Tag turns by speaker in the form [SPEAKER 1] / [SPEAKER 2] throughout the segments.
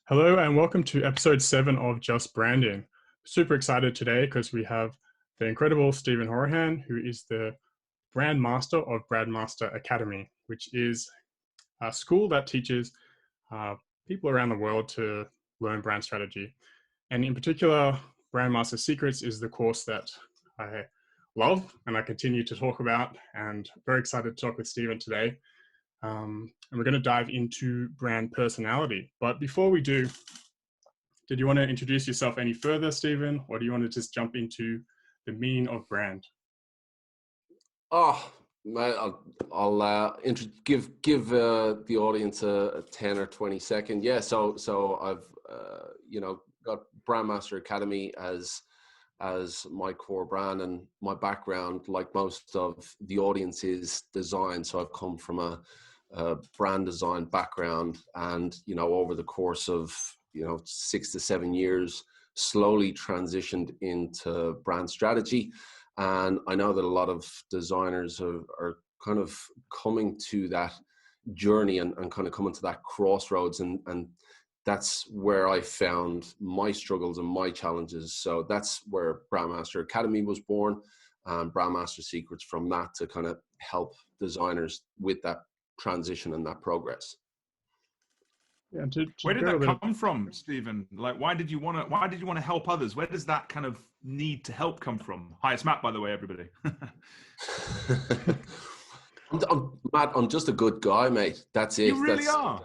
[SPEAKER 1] Hello and welcome to episode 7 of Just Branding. Super excited today because we have the incredible Stephen Houraghan, who is the Brand Master of Brand Master Academy, which is a school that teaches people around the world to learn brand strategy. And in particular, Brand Master Secrets is the course that I love and I continue to talk about, and very excited to talk with Stephen today. And we're going to dive into brand personality. But before we do, did you want to introduce yourself any further, Stephen, or do you want to just jump into the meaning of brand?
[SPEAKER 2] Oh, I'll give the audience a 10 or 20 second. Yeah, so I've got Brand Master Academy as my core brand, and my background, like most of the audience, is design. So I've come from a brand design background, and over the course of 6 to 7 years, slowly transitioned into brand strategy. And I know that a lot of designers are kind of coming to that journey and kind of coming to that crossroads, and that's where I found my struggles and my challenges. So that's where Brand Master Academy was born, and Brand Master Secrets from that, to kind of help designers with that transition and that progress.
[SPEAKER 1] Yeah,
[SPEAKER 3] where did that come from, Stephen? Like, why did you want to help others? Where does that kind of need to help come from? Hi, it's Matt, by the way, everybody.
[SPEAKER 2] Matt, I'm just a good guy, mate. That's it.
[SPEAKER 3] You really are.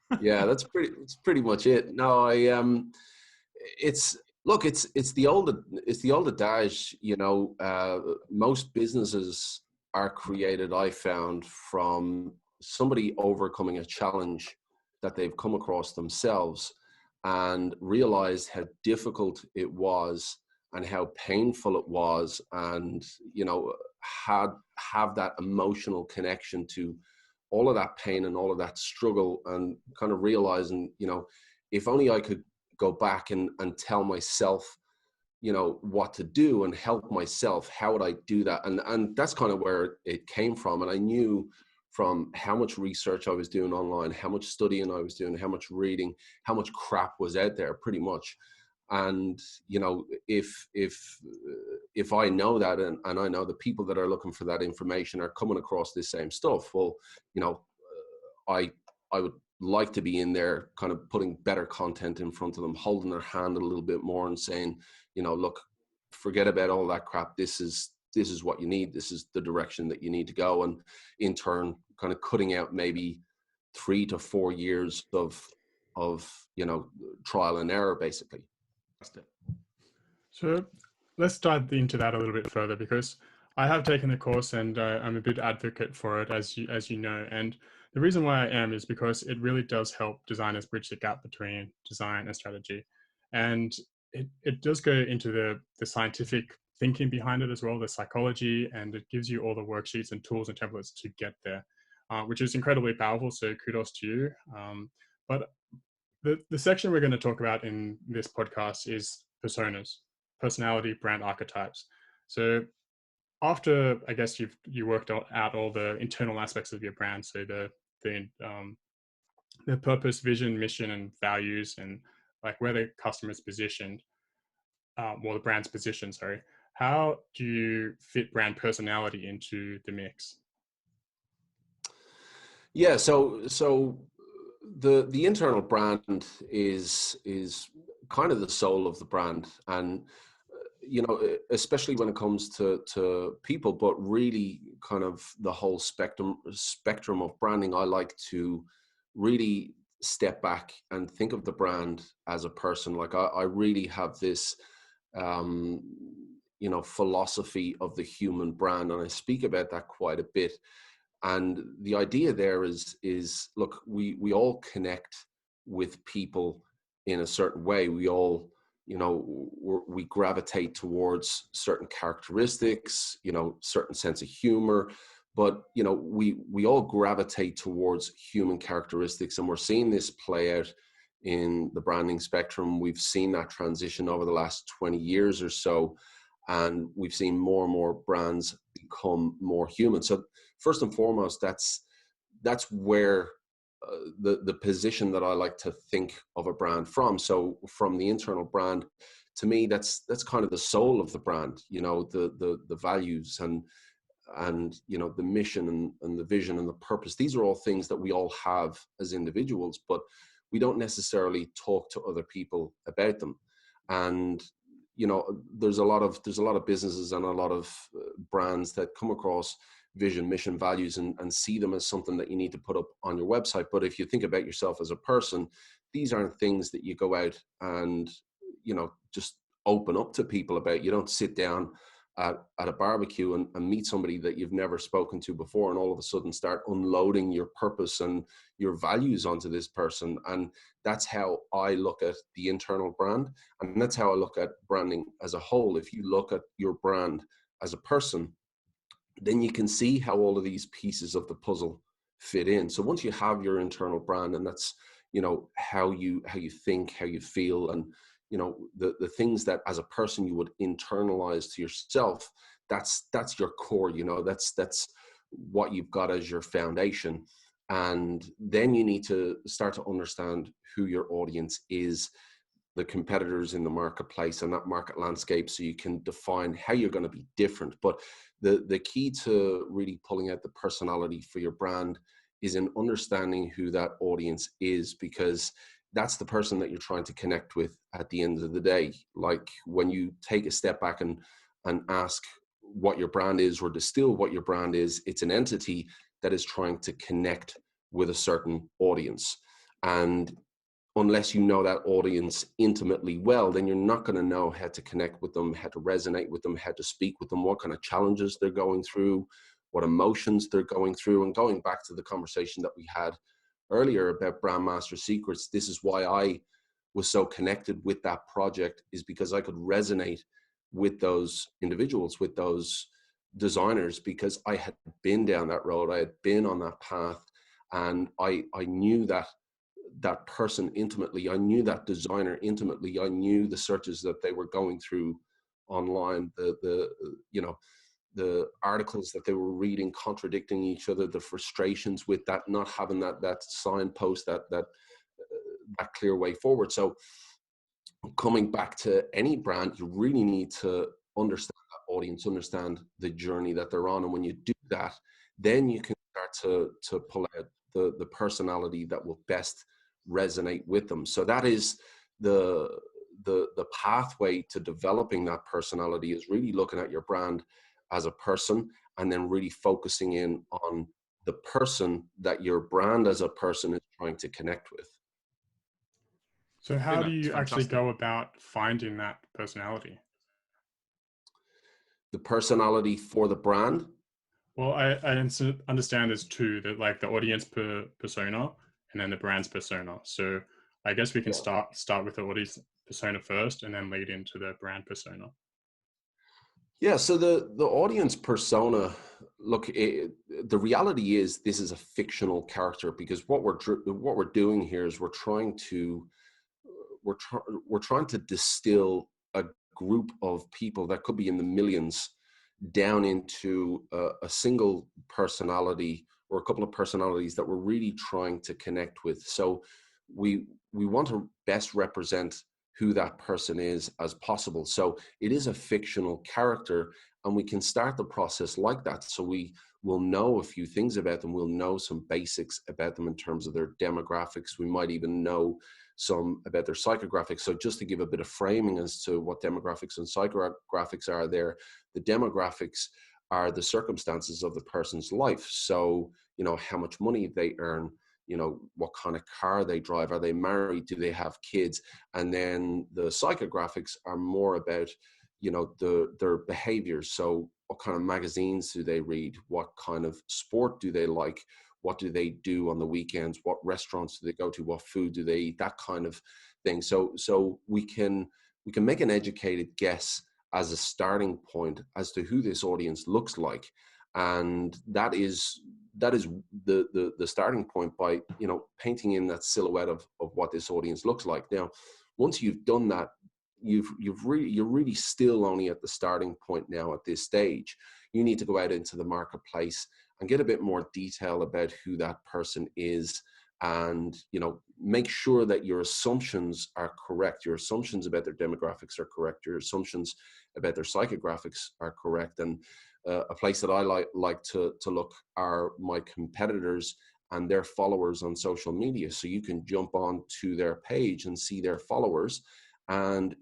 [SPEAKER 2] That's pretty much it. No, it's the old adage. Most businesses are created, I found, from somebody overcoming a challenge that they've come across themselves and realized how difficult it was and how painful it was, and have that emotional connection to all of that pain and all of that struggle, and kind of realizing, if only I could go back and tell myself, what to do and help myself, how would I do that? And that's kind of where it came from. And I knew from how much research I was doing online, how much studying I was doing, how much reading, how much crap was out there, pretty much. And, if I know that, and I know the people that are looking for that information are coming across this same stuff, well, I would like to be in there kind of putting better content in front of them, holding their hand a little bit more and saying, look, forget about all that crap. This is what you need. This is the direction that you need to go. And in turn, kind of cutting out maybe 3 to 4 years of trial and error, basically.
[SPEAKER 1] So let's dive into that a little bit further, because I have taken the course and I'm a big advocate for it, as you know. And the reason why I am is because it really does help designers bridge the gap between design and strategy. And it does go into the scientific thinking behind it as well, the psychology, and it gives you all the worksheets and tools and templates to get there, which is incredibly powerful. So kudos to you. But the section we're going to talk about in this podcast is personas, personality, brand archetypes. So after, I guess, you worked out all the internal aspects of your brand, so the purpose, vision, mission, and values, and like where the customer's positioned, or the brand's position, sorry. How do you fit brand personality into the mix?
[SPEAKER 2] Yeah, so the internal brand is kind of the soul of the brand, and especially when it comes to people, but really kind of the whole spectrum of branding. I like to really step back and think of the brand as a person. Like I really have this philosophy of the human brand, and I speak about that quite a bit. And the idea there is look, we all connect with people in a certain way. We all, we gravitate towards certain characteristics, certain sense of humor, but, we all gravitate towards human characteristics, and we're seeing this play out in the branding spectrum. We've seen that transition over the last 20 years or so. and we've seen more and more brands become more human. So first and foremost, that's where the position that I like to think of a brand from. So from the internal brand, to me, that's kind of the soul of the brand. You know, the values and you know, the mission and the vision and the purpose. These are all things that we all have as individuals, but we don't necessarily talk to other people about them. And you know, there's a lot of businesses and a lot of brands that come across vision, mission, values, and see them as something that you need to put up on your website. But if you think about yourself as a person, these aren't things that you go out and, you know, just open up to people about. You don't sit down at a barbecue and meet somebody that you've never spoken to before and all of a sudden start unloading your purpose and your values onto this person. And that's how I look at the internal brand, and that's how I look at branding as a whole. If you look at your brand as a person, then you can see how all of these pieces of the puzzle fit in. So once you have your internal brand, and that's, you know, how you think, how you feel, and you know, the things that as a person you would internalize to yourself, that's your core. You know, that's what you've got as your foundation. And then you need to start to understand who your audience is, the competitors in the marketplace and that market landscape, so you can define how you're going to be different. But the key to really pulling out the personality for your brand is in understanding who that audience is, because that's the person that you're trying to connect with at the end of the day. Like when you take a step back and ask what your brand is, or distill what your brand is, it's an entity that is trying to connect with a certain audience. And unless you know that audience intimately well, then you're not going to know how to connect with them, how to resonate with them, how to speak with them, what kind of challenges they're going through, what emotions they're going through. And going back to the conversation that we had earlier about Brand Master Secrets, this is why I was so connected with that project, is because I could resonate with those individuals, with those designers, because I had been down that road, I had been on that path, and I knew that person intimately. I knew that designer intimately. I knew the searches that they were going through online, the you know, the articles that they were reading contradicting each other, the frustrations with that, not having that signpost, that clear way forward. So coming back to any brand, you really need to understand that audience, understand the journey that they're on. And when you do that, then you can start to pull out the personality that will best resonate with them. So that is the pathway to developing that personality, is really looking at your brand as a person, and then really focusing in on the person that your brand as a person is trying to connect with.
[SPEAKER 1] So how do you actually go about finding that personality?
[SPEAKER 2] The personality for the brand?
[SPEAKER 1] Well, I understand there's two, that like the audience persona and then the brand's persona. So I guess we can start with the audience persona first and then lead into the brand persona.
[SPEAKER 2] Yeah, so the audience persona, look, the reality is this is a fictional character, because what we're doing here is we're trying to distill a group of people that could be in the millions down into a single personality, or a couple of personalities that we're really trying to connect with. So we want to best represent who that person is as possible. So it is a fictional character, and we can start the process like that. So we will know a few things about them. We'll know some basics about them in terms of their demographics. We might even know some about their psychographics. So just to give a bit of framing as to what demographics and psychographics are there, the demographics are the circumstances of the person's life. So, you know, how much money they earn, you know, what kind of car they drive, are they married, do they have kids? And then the psychographics are more about, you know, their behaviors. So what kind of magazines do they read? What kind of sport do they like? What do they do on the weekends? What restaurants do they go to? What food do they eat? That kind of thing. So we can make an educated guess as a starting point as to who this audience looks like. And that is the starting point, by, you know, painting in that silhouette of what this audience looks like. Now, once you've done that, you're really still only at the starting point now at this stage. You need to go out into the marketplace and get a bit more detail about who that person is, and make sure that your assumptions are correct. Your assumptions about their demographics are correct. Your assumptions about their psychographics are correct. And a place that I like to look are my competitors and their followers on social media. So you can jump on to their page and see their followers, and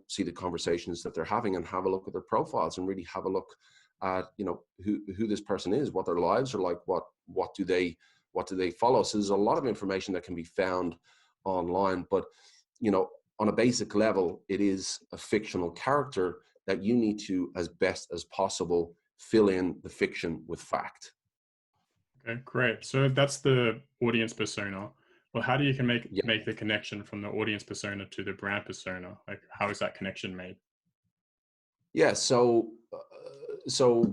[SPEAKER 2] see the conversations that they're having, and have a look at their profiles, and really have a look at who this person is, what their lives are like, what do they follow. So there's a lot of information that can be found online, but on a basic level, it is a fictional character that you need to, as best as possible, fill in the fiction with fact.
[SPEAKER 1] Okay, great. So that's the audience persona. Well, how do you make
[SPEAKER 2] Yeah.
[SPEAKER 1] the connection from the audience persona to the brand persona? Like, how is that connection made?
[SPEAKER 2] Yeah, so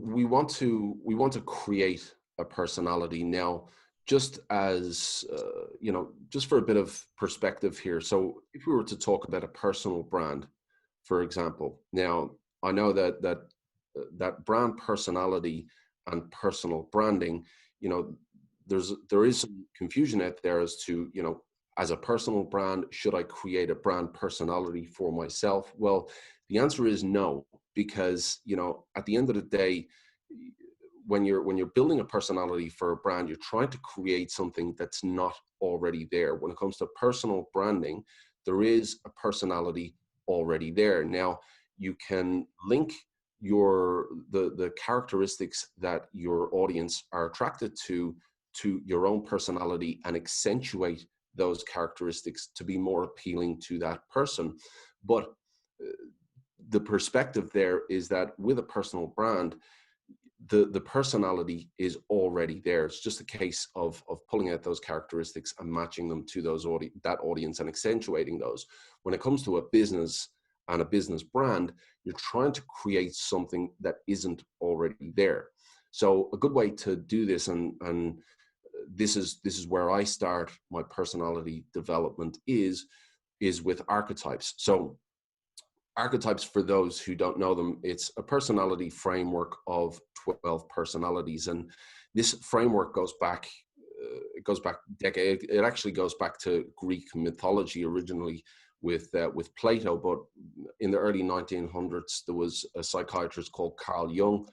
[SPEAKER 2] we want to create a personality. Now, just as just for a bit of perspective here. So if we were to talk about a personal brand, for example, now I know that brand personality and personal branding, there is some confusion out there as to, as a personal brand, should I create a brand personality for myself? Well, the answer is no, because, at the end of the day, when you're building a personality for a brand, you're trying to create something that's not already there. When it comes to personal branding, there is a personality already there. Now, you can link the characteristics that your audience are attracted to your own personality, and accentuate those characteristics to be more appealing to that person. But the perspective there is that with a personal brand, the personality is already there. It's just a case of pulling out those characteristics and matching them to that audience, and accentuating those. When it comes to a business and a business brand, you're trying to create something that isn't already there. So a good way to do this, and this is where I start my personality development, is with archetypes. So archetypes, for those who don't know them, it's a personality framework of 12 personalities, and this framework goes back decades. It actually goes back to Greek mythology originally with Plato, but in the early 1900s there was a psychiatrist called Carl Jung,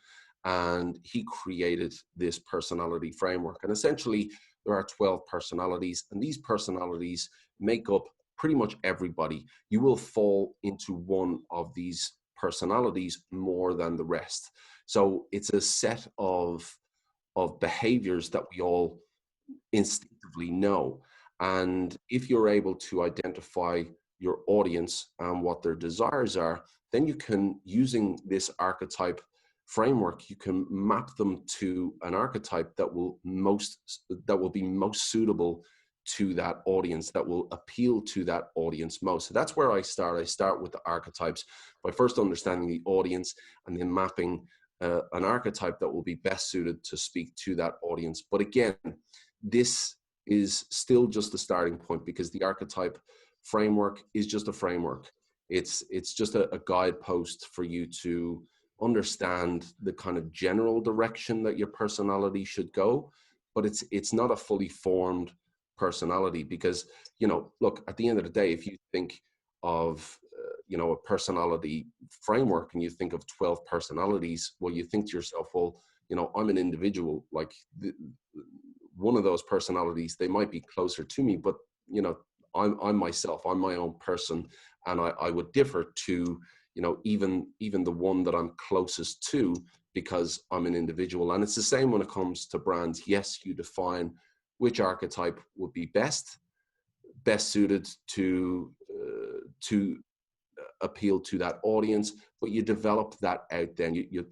[SPEAKER 2] and he created this personality framework. And essentially there are 12 personalities, and these personalities make up pretty much everybody. You will fall into one of these personalities more than the rest. So it's a set of behaviors that we all instinctively know. And if you're able to identify your audience and what their desires are, then you can, using this archetype framework, you can map them to an archetype that will be most suitable to that audience, that will appeal to that audience most. So that's where I start. I start with the archetypes by first understanding the audience, and then mapping an archetype that will be best suited to speak to that audience. But again, this is still just the starting point, because the archetype framework is just a framework. It's just a guidepost for you to understand the kind of general direction that your personality should go, but it's not a fully formed personality. Because, look, at the end of the day, if you think of a personality framework and you think of 12 personalities, well, you think to yourself, well, I'm an individual. Like, one of those personalities, they might be closer to me, but I'm myself, I'm my own person, and I would differ to even the one that I'm closest to, because I'm an individual. And it's the same when it comes to brands. Yes, you define which archetype would be best suited to appeal to that audience, but you develop that out. Then you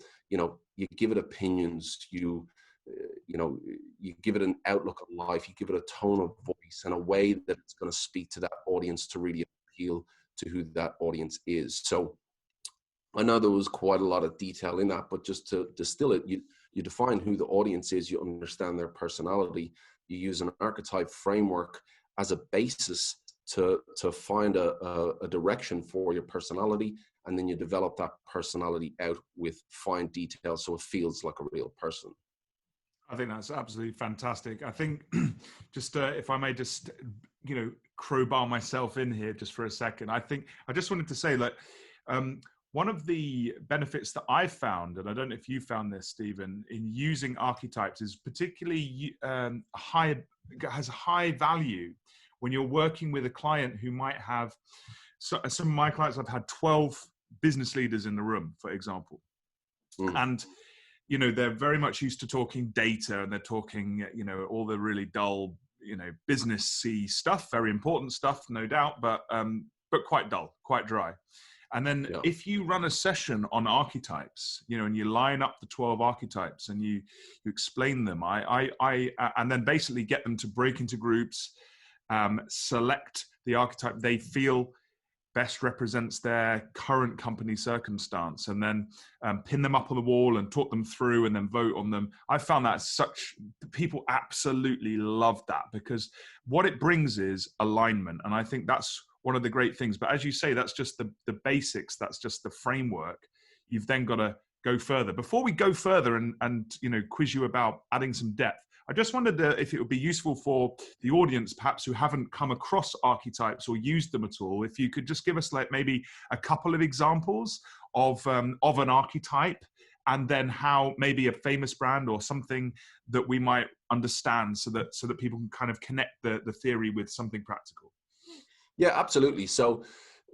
[SPEAKER 2] give it opinions, you give it an outlook on life, you give it a tone of voice and a way that it's going to speak to that audience to really appeal to who that audience is. So I know there was quite a lot of detail in that, but just to distill it, you define who the audience is, you understand their personality, you use an archetype framework as a basis to find a direction for your personality, and then you develop that personality out with fine detail so it feels like a real person.
[SPEAKER 3] I think that's absolutely fantastic. I think just if I may just, crowbar myself in here just for a second. I think I just wanted to say that one of the benefits that I've found, and I don't know if you found this, Stephen, in using archetypes is particularly has high value when you're working with a client who might have, some of my clients have had 12 business leaders in the room, for example. And they're very much used to talking data, and they're talking, all the really dull, business-y stuff, very important stuff, no doubt, but quite dull, quite dry. And then if you run a session on archetypes, and you line up the 12 archetypes and you explain them, and then basically get them to break into groups, select the archetype they feel best represents their current company circumstance, and then pin them up on the wall and talk them through and then vote on them. I found that people absolutely love that, because what it brings is alignment. And I think that's one of the great things. But as you say, that's just the basics. That's just the framework. You've then got to go further. Before we go further and quiz you about adding some depth, I just wondered if it would be useful for the audience, perhaps who haven't come across archetypes or used them at all, if you could just give us like maybe a couple of examples of an archetype, and then how maybe a famous brand or something that we might understand, so that people can kind of connect the theory with something practical.
[SPEAKER 2] Yeah, absolutely. So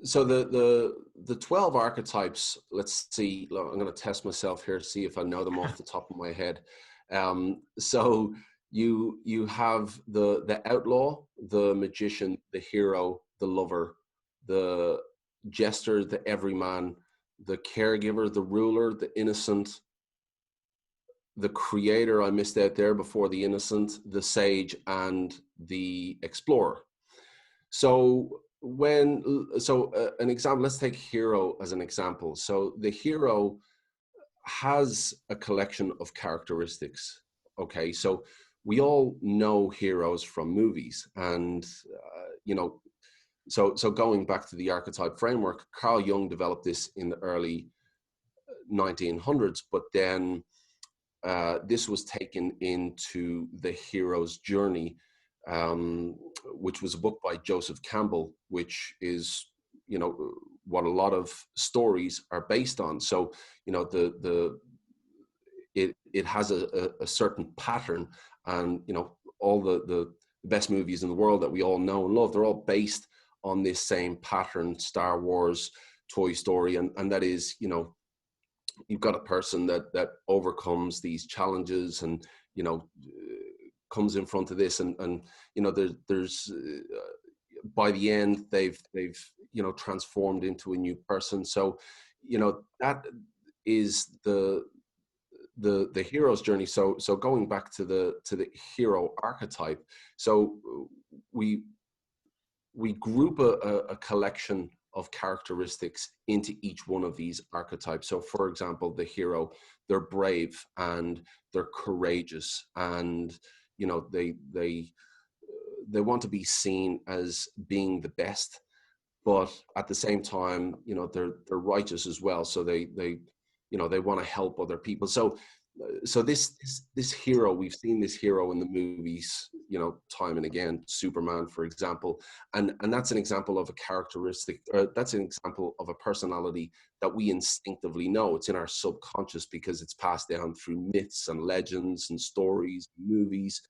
[SPEAKER 2] the 12 archetypes, let's see, I'm going to test myself here to see if I know them off the top of my head. So you have the outlaw, the magician, the hero, the lover, the jester, the everyman, the caregiver, the ruler, the innocent, the creator, I missed out there before the innocent, the sage, and the explorer. So an example, let's take hero as an example. So the hero has a collection of characteristics. Okay, so we all know heroes from movies, and so going back to the archetype framework, Carl Jung developed this in the early 1900s, but then this was taken into The Hero's Journey, which was a book by Joseph Campbell, which is what a lot of stories are based on. So it has a certain pattern, and all the best movies in the world that we all know and love, they're all based on this same pattern. Star Wars, Toy Story, and that is, you've got a person that overcomes these challenges and comes in front of this, and there's by the end they've transformed into a new person. So that is the hero's journey. So going back to the hero archetype, so we group a collection of characteristics into each one of these archetypes. So for example, the hero, they're brave and they're courageous, and they want to be seen as being the best, but at the same time, they're righteous as well. So they want to help other people. So this hero, we've seen this hero in the movies, time and again, Superman, for example, and that's an example of a characteristic, or that's an example of a personality that we instinctively know. It's in our subconscious because it's passed down through myths and legends and stories, movies.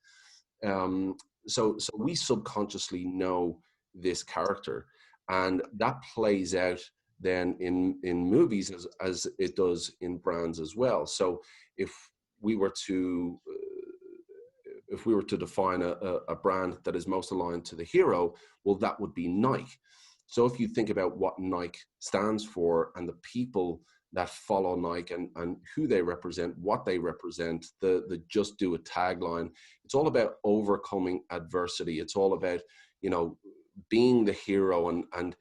[SPEAKER 2] So we subconsciously know this character, and that plays out then in movies as it does in brands as well. So if we were to define a brand that is most aligned to the hero, well, that would be Nike. So if you think about what Nike stands for and the people that follow Nike and who they represent, what they represent, the just do it tagline, it's all about overcoming adversity. It's all about, being the hero, and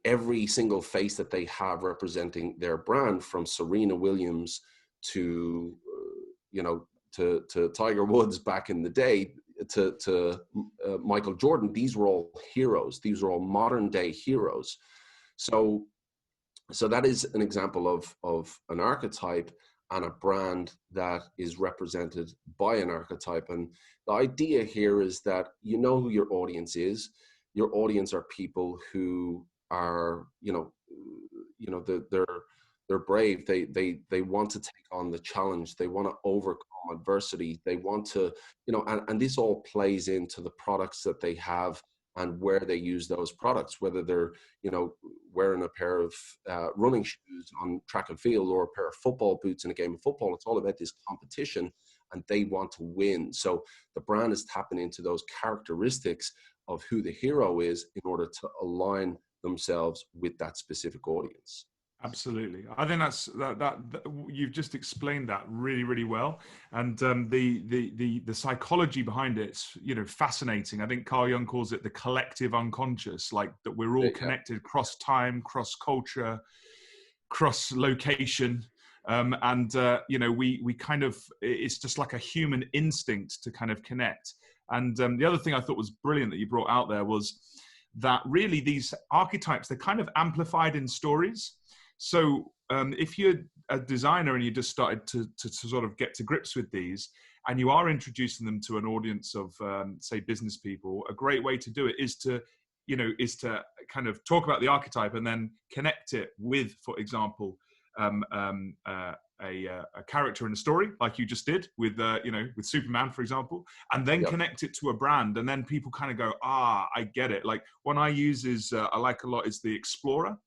[SPEAKER 2] every single face that they have representing their brand, from Serena Williams to Tiger Woods back in the day, Michael Jordan, these were all heroes. These are all modern day heroes. So that is an example of an archetype and a brand that is represented by an archetype. And the idea here is that you know who your audience is. Your audience are people who are, they're brave. They want to take on the challenge. They want to overcome adversity. They want to, and this all plays into the products that they have and where they use those products, whether they're, wearing a pair of running shoes on track and field or a pair of football boots in a game of football. It's all about this competition and they want to win. So the brand is tapping into those characteristics of who the hero is in order to align themselves with that specific audience.
[SPEAKER 3] Absolutely. I think that you've just explained that really, really well. And the psychology behind it's, fascinating. I think Carl Jung calls it the collective unconscious, like that we're all connected cross time, cross culture, cross location. We kind of, it's just like a human instinct to kind of connect. And the other thing I thought was brilliant that you brought out there was that really these archetypes, they're kind of amplified in stories. So if you're a designer and you just started to sort of get to grips with these and you are introducing them to an audience of, say, business people, a great way to do it is to kind of talk about the archetype and then connect it with, for example, a character in a story like you just did with Superman, for example, and then connect it to a brand. And then people kind of go, I get it. Like one I use is, I like a lot, is the Explorer.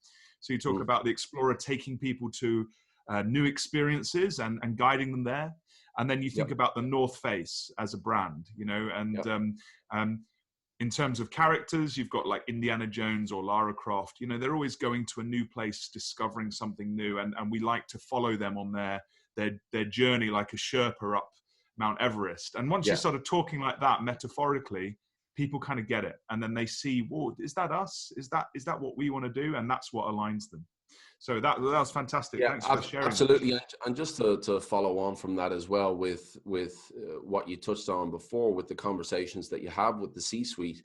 [SPEAKER 3] So you talk about the Explorer taking people to new experiences and guiding them there. And then you think about the North Face as a brand, in terms of characters, you've got like Indiana Jones or Lara Croft. They're always going to a new place, discovering something new. And we like to follow them on their journey like a Sherpa up Mount Everest. And once you started talking like that metaphorically, people kind of get it, and then they see, whoa, is that us? Is that what we want to do? And that's what aligns them. So that was fantastic. Thanks for sharing.
[SPEAKER 2] Absolutely. And just to follow on from that as well with what you touched on before with the conversations that you have with the C-suite,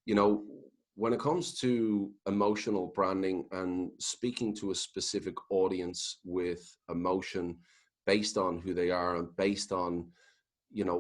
[SPEAKER 2] when it comes to emotional branding and speaking to a specific audience with emotion based on who they are and based on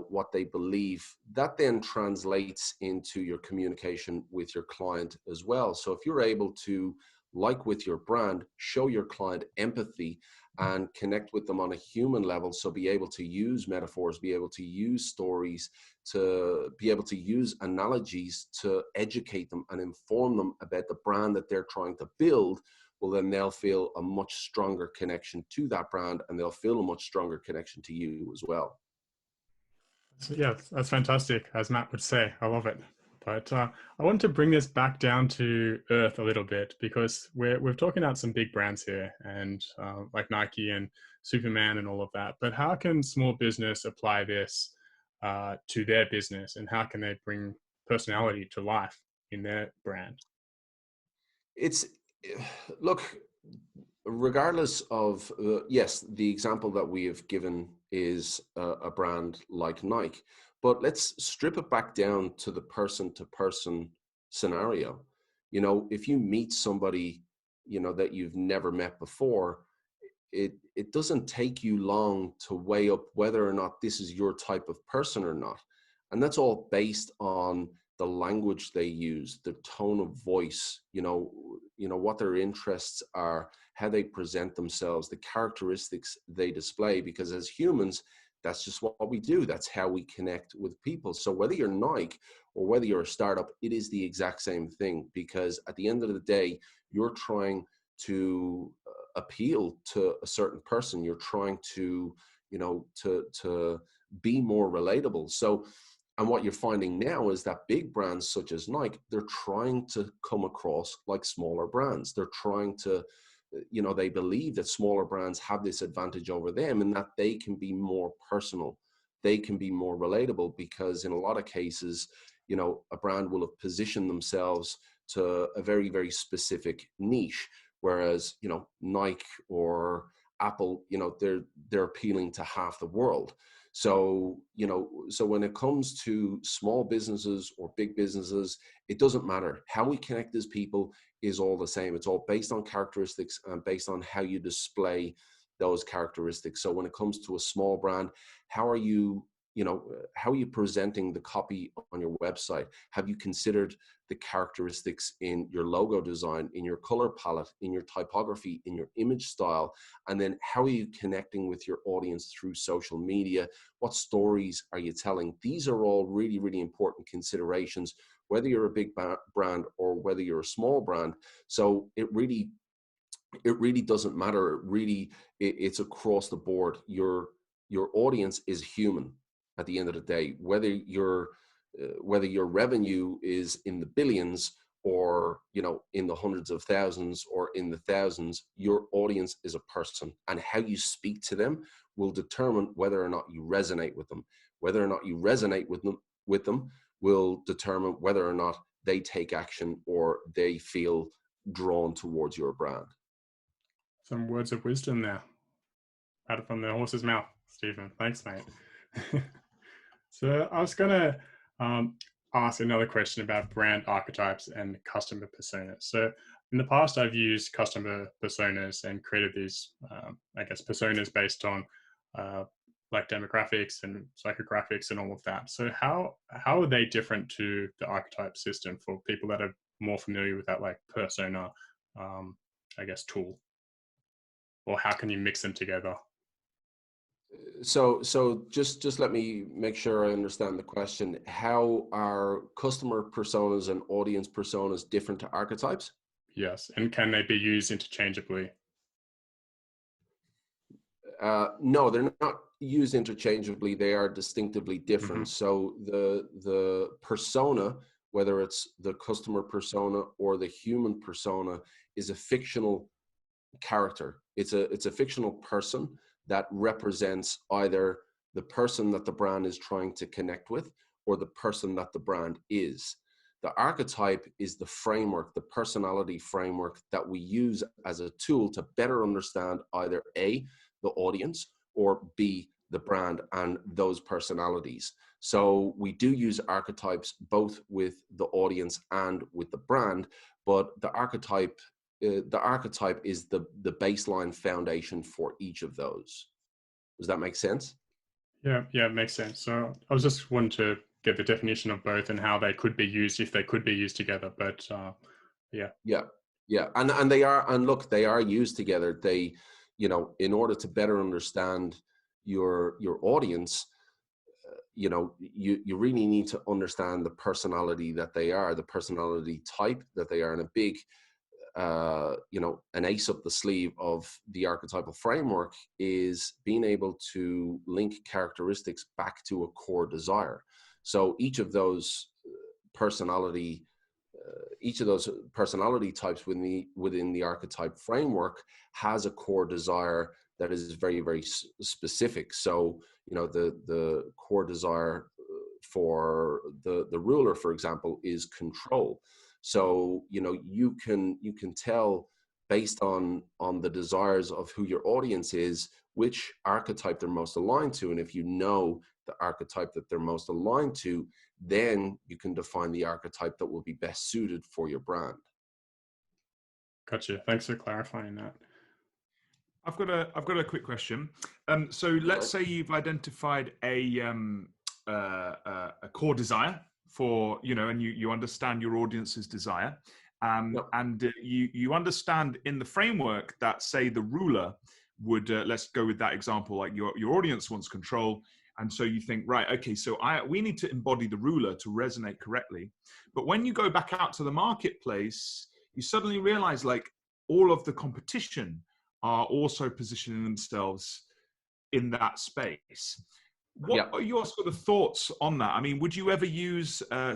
[SPEAKER 2] what they believe, that then translates into your communication with your client as well. So if you're able to, like with your brand, show your client empathy and connect with them on a human level, so be able to use metaphors, be able to use stories, to be able to use analogies to educate them and inform them about the brand that they're trying to build, well, then they'll feel a much stronger connection to that brand and they'll feel a much stronger connection to you as well.
[SPEAKER 1] So yeah, that's fantastic, as Matt would say. I love it. But I want to bring this back down to earth a little bit, because we're talking about some big brands here, and like Nike and Superman and all of that. But how can small business apply this to their business, and how can they bring personality to life in their brand?
[SPEAKER 2] Look, regardless of, yes, the example that we have given is a brand like Nike, but let's strip it back down to the person-to-person scenario. If you meet somebody, that you've never met before, it doesn't take you long to weigh up whether or not this is your type of person or not. And that's all based on the language they use, the tone of voice, what their interests are, how they present themselves, the characteristics they display, because as humans, that's just what we do. That's how we connect with people. So whether you're Nike or whether you're a startup, it is the exact same thing, because at the end of the day, you're trying to appeal to a certain person. You're trying to, to be more relatable. So, and what you're finding now is that big brands such as Nike, they're trying to come across like smaller brands. They're trying to, they believe that smaller brands have this advantage over them, and that they can be more personal. They can be more relatable, because in a lot of cases, a brand will have positioned themselves to a very, very specific niche. Whereas, Nike or Apple, they're appealing to half the world. So, so when it comes to small businesses or big businesses, it doesn't matter. How we connect as people is all the same. It's all based on characteristics and based on how you display those characteristics. So when it comes to a small brand, how are you presenting the copy on your website? Have you considered the characteristics in your logo design, in your color palette, in your typography, in your image style? And then how are you connecting with your audience through social media? What stories are you telling? These are all really, really important considerations, whether you're a big brand or whether you're a small brand. So it really doesn't matter. It's across the board. Your audience is human at the end of the day, whether your revenue is in the billions or in the hundreds of thousands or in the thousands. Your audience is a person, and how you speak to them will determine whether or not you resonate with them. Whether or not you resonate with them will determine whether or not they take action or they feel drawn towards your brand.
[SPEAKER 1] Some words of wisdom there, out from the horse's mouth, Stephen. Thanks, mate. So I was going to ask another question about brand archetypes and customer personas. So in the past, I've used customer personas and created these, personas based on like demographics and psychographics and all of that. So how are they different to the archetype system for people that are more familiar with that, like persona, tool? Or how can you mix them together?
[SPEAKER 2] So just let me make sure I understand the question. How are customer personas and audience personas different to archetypes?
[SPEAKER 1] Yes, and can they be used interchangeably?
[SPEAKER 2] No, they're not used interchangeably. They are distinctively different. Mm-hmm. So the persona, whether it's the customer persona or the human persona, is a fictional character. It's a fictional person that represents either the person that the brand is trying to connect with or the person that the brand is. The archetype is the framework, the personality framework that we use as a tool to better understand either A, the audience, or B, the brand and those personalities. So we do use archetypes both with the audience and with the brand, but the archetype is the baseline foundation for each of those. Does that make sense?
[SPEAKER 1] Yeah, it makes sense. So I was just wanting to get the definition of both and how they could be used, if they could be used together. But
[SPEAKER 2] yeah, and they are, and look, they are used together. They, in order to better understand your audience, you really need to understand the personality that they are, the personality type that they are, and a big an ace up the sleeve of the archetypal framework is being able to link characteristics back to a core desire. So each of those personality types within the archetype framework has a core desire that is very, very specific. So the core desire for the ruler, for example, is control. So you can tell based on the desires of who your audience is which archetype they're most aligned to, and if you know the archetype that they're most aligned to, then you can define the archetype that will be best suited for your brand.
[SPEAKER 1] Gotcha. Thanks for clarifying that.
[SPEAKER 3] I've got a quick question. So let's say you've identified a core desire for, and you understand your audience's desire, yep. And you understand in the framework that, say, the ruler would, let's go with that example, like your audience wants control, and so you think, right, okay, so we need to embody the ruler to resonate correctly. But when you go back out to the marketplace, you suddenly realize, like, all of the competition are also positioning themselves in that space. What are your sort of thoughts on that? I mean, would you ever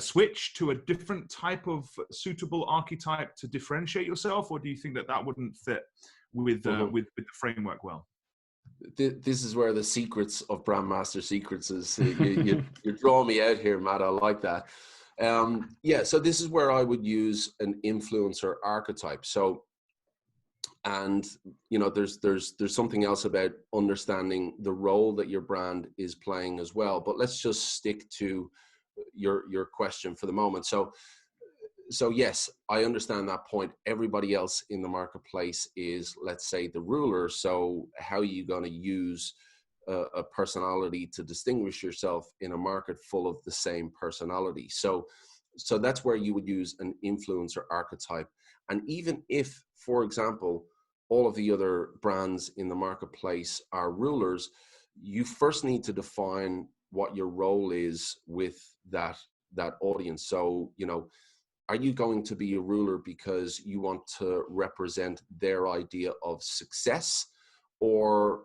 [SPEAKER 3] switch to a different type of suitable archetype to differentiate yourself, or do you think that wouldn't fit with the framework well?
[SPEAKER 2] This is where the secrets of Brand Master Secrets is. You're drawing me out here, Matt. I like that. So this is where I would use an influencer archetype. So And there's something else about understanding the role that your brand is playing as well. But let's just stick to your question for the moment. So yes, I understand that point. Everybody else in the marketplace is, let's say, the ruler. So how are you going to use a personality to distinguish yourself in a market full of the same personality? So that's where you would use an influencer archetype. And even if, for example, all of the other brands in the marketplace are rulers, you first need to define what your role is with that audience. So, are you going to be a ruler because you want to represent their idea of success, or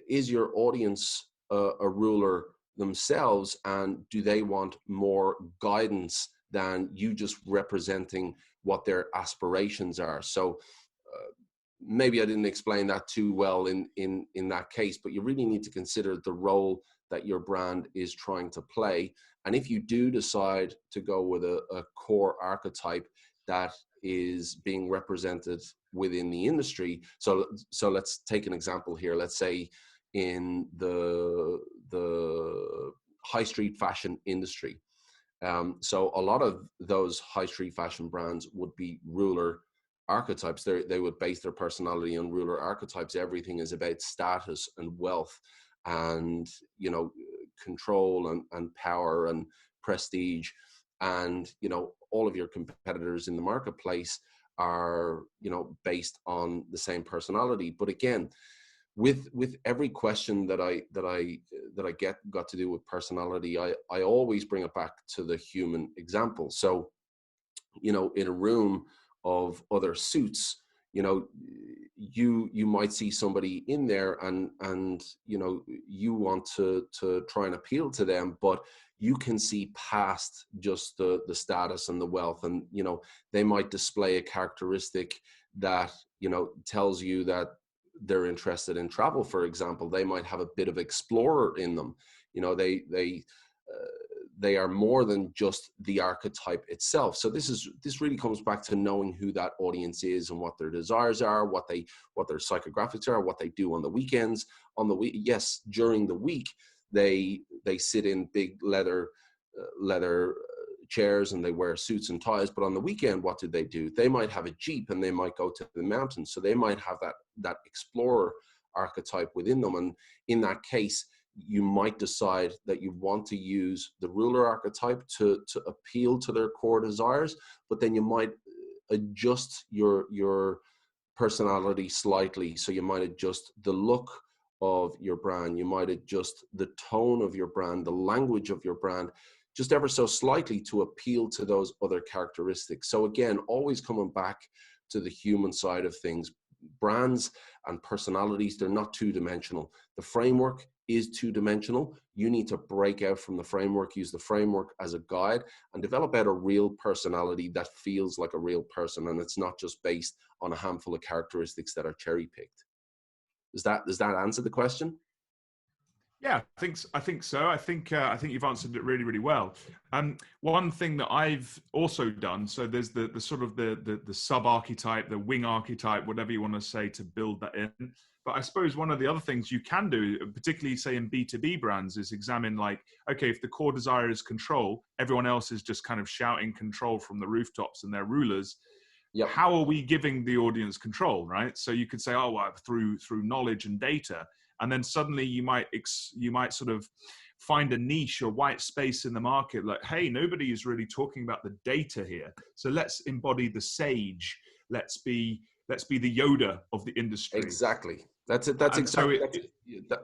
[SPEAKER 2] is your audience a ruler themselves, and do they want more guidance than you just representing what their aspirations are? So maybe I didn't explain that too well in that case, but you really need to consider the role that your brand is trying to play. And if you do decide to go with a core archetype that is being represented within the industry, so let's take an example here. Let's say in the high street fashion industry. So a lot of those high street fashion brands would be ruler archetypes. They would base their personality on ruler archetypes. Everything is about status and wealth and control and power and prestige. And all of your competitors in the marketplace are based on the same personality. But again, with every question that I got to do with personality, I always bring it back to the human example. So in a room of other suits, you might see somebody in there and you want to try and appeal to them, but you can see past just the status and the wealth, and they might display a characteristic that tells you that they're interested in travel. For example, they might have a bit of explorer in them. They are more than just the archetype itself. So this really comes back to knowing who that audience is and what their desires are, what their psychographics are, what they do on the weekends. Yes, during the week they sit in big leather chairs and they wear suits and ties, but on the weekend, what do? They might have a Jeep and they might go to the mountains. So they might have that explorer archetype within them. And in that case, you might decide that you want to use the ruler archetype to appeal to their core desires, but then you might adjust your personality slightly. So you might adjust the look of your brand, you might adjust the tone of your brand, the language of your brand, just ever so slightly to appeal to those other characteristics. So again, always coming back to the human side of things. Brands and personalities, they're not two-dimensional. The framework is two-dimensional. You need to break out from the framework, use the framework as a guide, and develop out a real personality that feels like a real person, and it's not just based on a handful of characteristics that are cherry-picked. Does that answer the question?
[SPEAKER 3] Yeah, I think so. I think you've answered it really, really well. One thing that I've also done, so there's the sort of the sub archetype, the wing archetype, whatever you want to say, to build that in. But I suppose one of the other things you can do, particularly say in B2B brands, is examine like, okay, if the core desire is control, everyone else is just kind of shouting control from the rooftops and they're rulers. Yep. How are we giving the audience control, right? So you could say, oh, well, through knowledge and data. And then suddenly you might sort of find a niche or white space in the market. Like, hey, nobody is really talking about the data here. So let's embody the sage. Let's be the Yoda of the industry.
[SPEAKER 2] Exactly. That's it. That's exactly.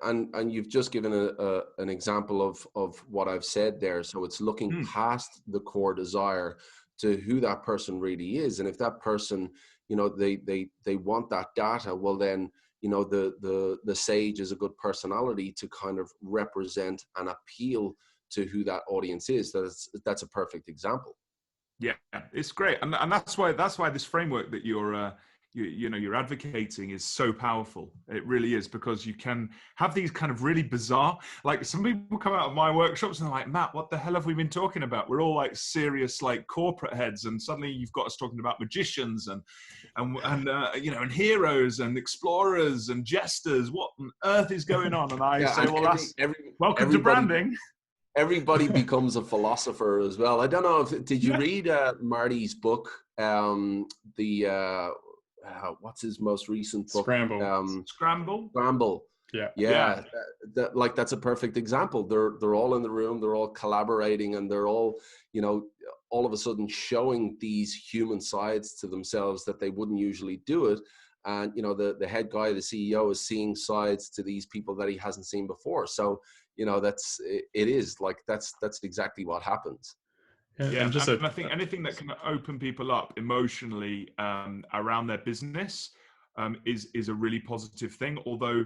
[SPEAKER 2] And you've just given an example of what I've said there. So it's looking past the core desire to who that person really is. And if that person, they want that data, well then, the sage is a good personality to kind of represent and appeal to who that audience is. That's a perfect example.
[SPEAKER 3] Yeah, it's great, and that's why this framework that you're you're advocating is so powerful. It really is, because you can have these kind of really bizarre, like some people come out of my workshops and they're like, Matt, what the hell have we been talking about? We're all like serious, like corporate heads, and suddenly you've got us talking about magicians and and heroes and explorers and jesters. What on earth is going on? And I say, well, welcome to branding.
[SPEAKER 2] Everybody becomes a philosopher as well. I don't know did you read Marty's book? What's his most recent book? Scramble. Yeah. That's a perfect example. They're all in the room. They're all collaborating, and they're all, all of a sudden showing these human sides to themselves that they wouldn't usually do it. And the head guy, the CEO, is seeing sides to these people that he hasn't seen before. So that's exactly what happens.
[SPEAKER 3] And I think anything that can open people up emotionally around their business is a really positive thing. Although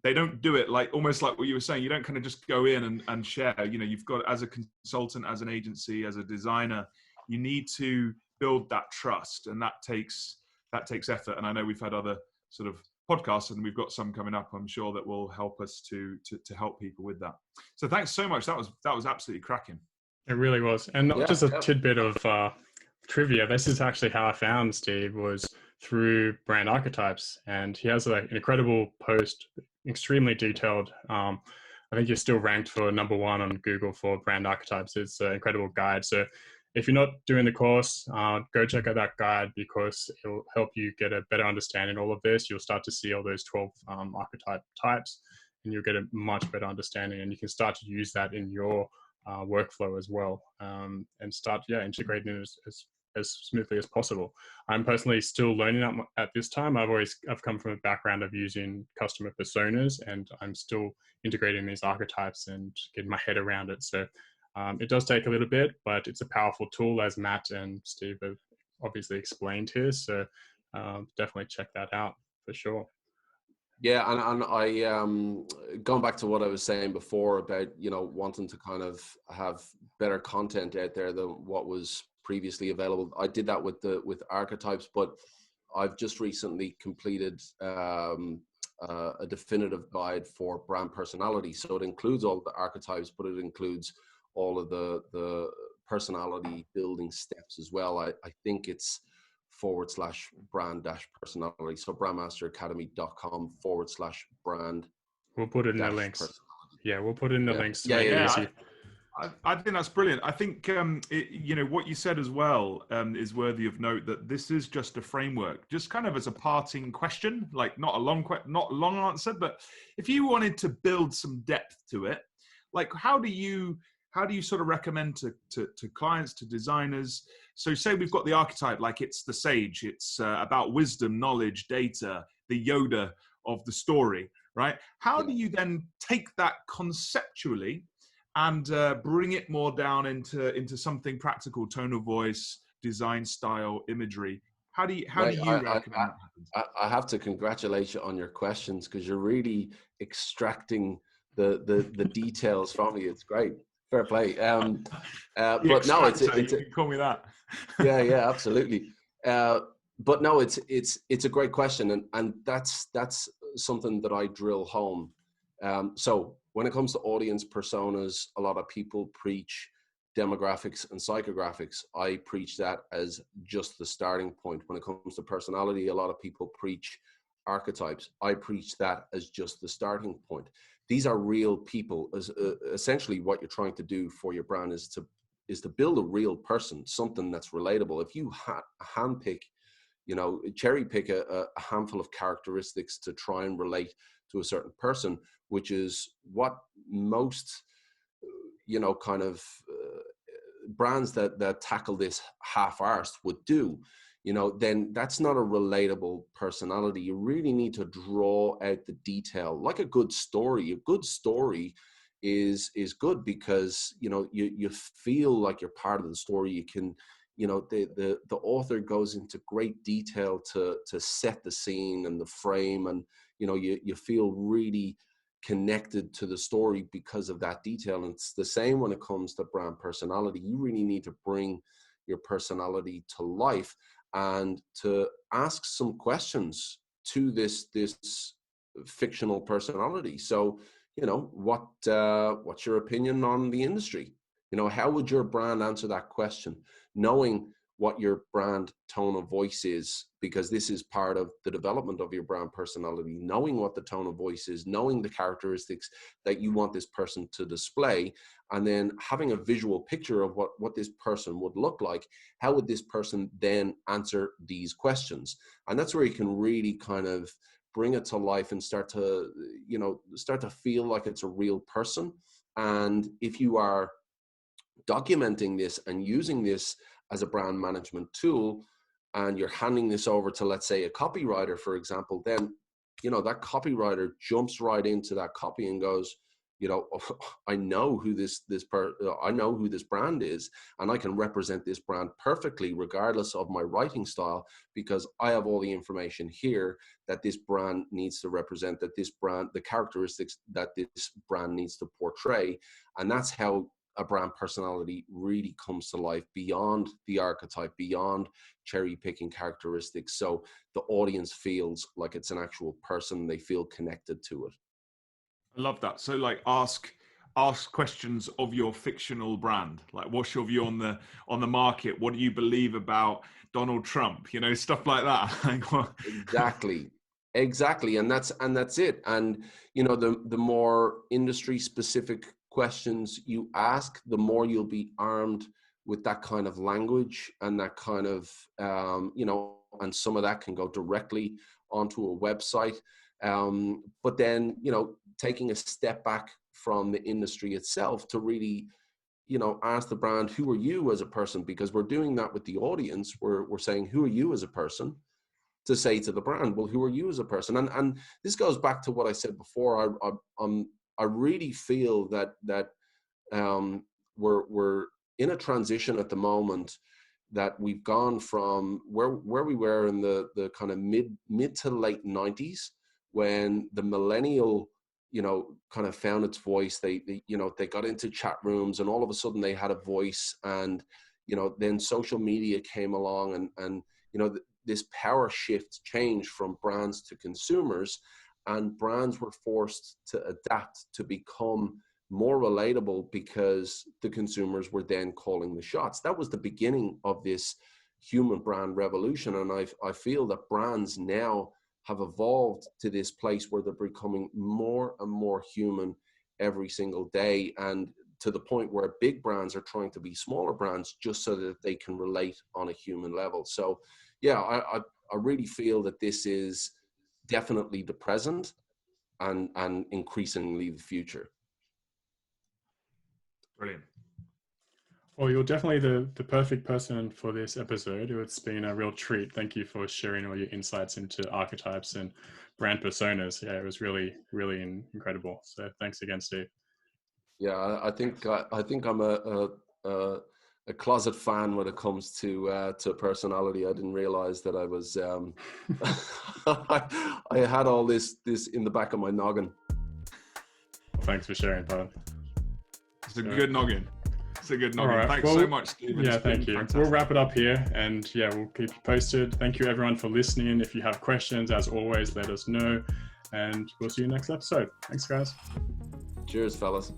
[SPEAKER 3] they don't do it almost like what you were saying. You don't kind of just go in and share. You've got, as a consultant, as an agency, as a designer, you need to build that trust, and that takes effort. And I know we've had other sort of podcasts, and we've got some coming up, I'm sure, that will help us to help people with that. So thanks so much. That was absolutely cracking.
[SPEAKER 1] It really was. And just a tidbit of trivia. This is actually how I found Steve, was through Brand Archetypes. And he has an incredible post, extremely detailed. I think you're still ranked for #1 on Google for Brand Archetypes. It's an incredible guide. So if you're not doing the course, go check out that guide, because it'll help you get a better understanding of all of this. You'll start to see all those 12 archetype types, and you'll get a much better understanding, and you can start to use that in your workflow as well, and start integrating it as smoothly as possible. I'm personally still learning at this time. I've come from a background of using customer personas, and I'm still integrating these archetypes and getting my head around it. So it does take a little bit, but it's a powerful tool, as Matt and Steve have obviously explained here. So definitely check that out for sure.
[SPEAKER 2] Yeah, and I going back to what I was saying before about wanting to kind of have better content out there than what was previously available. I did that with Archetypes, but I've just recently completed a definitive guide for brand personality. So it includes all the archetypes, but it includes all of the personality building steps as well. I think it's /brand-personality. So brandmasteracademy.com/brand.
[SPEAKER 1] We'll put it in the links. Yeah, we'll put it in the links to make it easy.
[SPEAKER 3] I think that's brilliant. I think what you said as well is worthy of note, that this is just a framework, just kind of as a parting question, like not a long answer, but if you wanted to build some depth to it, like how do you sort of recommend to clients, to designers? So say we've got the archetype, like it's the sage, it's about wisdom, knowledge, data, the Yoda of the story, right? How do you then take that conceptually and bring it more down into something practical, tone of voice, design style, imagery? How do you recommend that happens?
[SPEAKER 2] I have to congratulate you on your questions, because you're really extracting the details from me. It's great. Fair play. But no, it's
[SPEAKER 3] you can call me that.
[SPEAKER 2] yeah, absolutely. But no, it's a great question, and that's something that I drill home. So when it comes to audience personas, a lot of people preach demographics and psychographics. I preach that as just the starting point. When it comes to personality, a lot of people preach archetypes. I preach that as just the starting point. These are real people. Essentially, what you're trying to do for your brand is to build a real person, something that's relatable. If you handpick, cherry pick a handful of characteristics to try and relate to a certain person, which is what most, kind of brands that tackle this half-arsed would do, then that's not a relatable personality. You really need to draw out the detail, like a good story. A good story is good because, you feel like you're part of the story. You can, the author goes into great detail to set the scene and the frame, and, you feel really connected to the story because of that detail. And it's the same when it comes to brand personality. You really need to bring your personality to life. and to ask some questions to this fictional personality. So, what's your opinion on the industry? How would your brand answer that question? Knowing what your brand tone of voice is, because this is part of the development of your brand personality, knowing what the tone of voice is, knowing the characteristics that you want this person to display, and then having a visual picture of what this person would look like. How would this person then answer these questions? And that's where you can really kind of bring it to life and start to feel like it's a real person. And if you are documenting this and using this as a brand management tool, and you're handing this over to, let's say, a copywriter, for example, then, that copywriter jumps right into that copy and goes, I know who this brand is, and I can represent this brand perfectly regardless of my writing style, because I have all the information here that this brand needs to represent, that this brand, the characteristics that this brand needs to portray. And that's how a brand personality really comes to life, beyond the archetype, beyond cherry picking characteristics. So the audience feels like it's an actual person, they feel connected to it.
[SPEAKER 3] I love that. So like ask questions of your fictional brand. Like, what's your view on the market? What do you believe about Donald Trump? Stuff like that.
[SPEAKER 2] Exactly. And that's it. And, the more industry specific questions you ask, the more you'll be armed with that kind of language and that kind of, and some of that can go directly onto a website. But then, taking a step back from the industry itself to really, ask the brand, who are you as a person? Because we're doing that with the audience. We're saying, who are you as a person? To say to the brand, well, who are you as a person? And this goes back to what I said before. I really feel that we're in a transition at the moment, that we've gone from where we were in the kind of mid to late 90s, when the millennial, kind of found its voice. They got into chat rooms, and all of a sudden they had a voice. And, then social media came along, and this power shift changed from brands to consumers, and brands were forced to adapt to become more relatable, because the consumers were then calling the shots. That was the beginning of this human brand revolution. And I feel that brands now have evolved to this place where they're becoming more and more human every single day, and to the point where big brands are trying to be smaller brands just so that they can relate on a human level. So yeah, I really feel that this is definitely the present and increasingly the future.
[SPEAKER 3] Brilliant.
[SPEAKER 1] Well, you're definitely the perfect person for this episode. It's been a real treat. Thank you for sharing all your insights into archetypes and brand personas. Yeah, it was really, really incredible. So thanks again, Steve.
[SPEAKER 2] Yeah, I think I'm a closet fan when it comes to personality. I didn't realize that I was I had all this in the back of my noggin.
[SPEAKER 1] Well, thanks for sharing, Todd.
[SPEAKER 3] It's a good noggin. It's a good noggin.
[SPEAKER 1] Right.
[SPEAKER 3] Thanks so much, Stephen.
[SPEAKER 1] Yeah, thank you. Fantastic. We'll wrap it up here, and yeah, we'll keep you posted. Thank you everyone for listening. If you have questions, as always, let us know, and we'll see you next episode. Thanks, guys.
[SPEAKER 2] Cheers, fellas.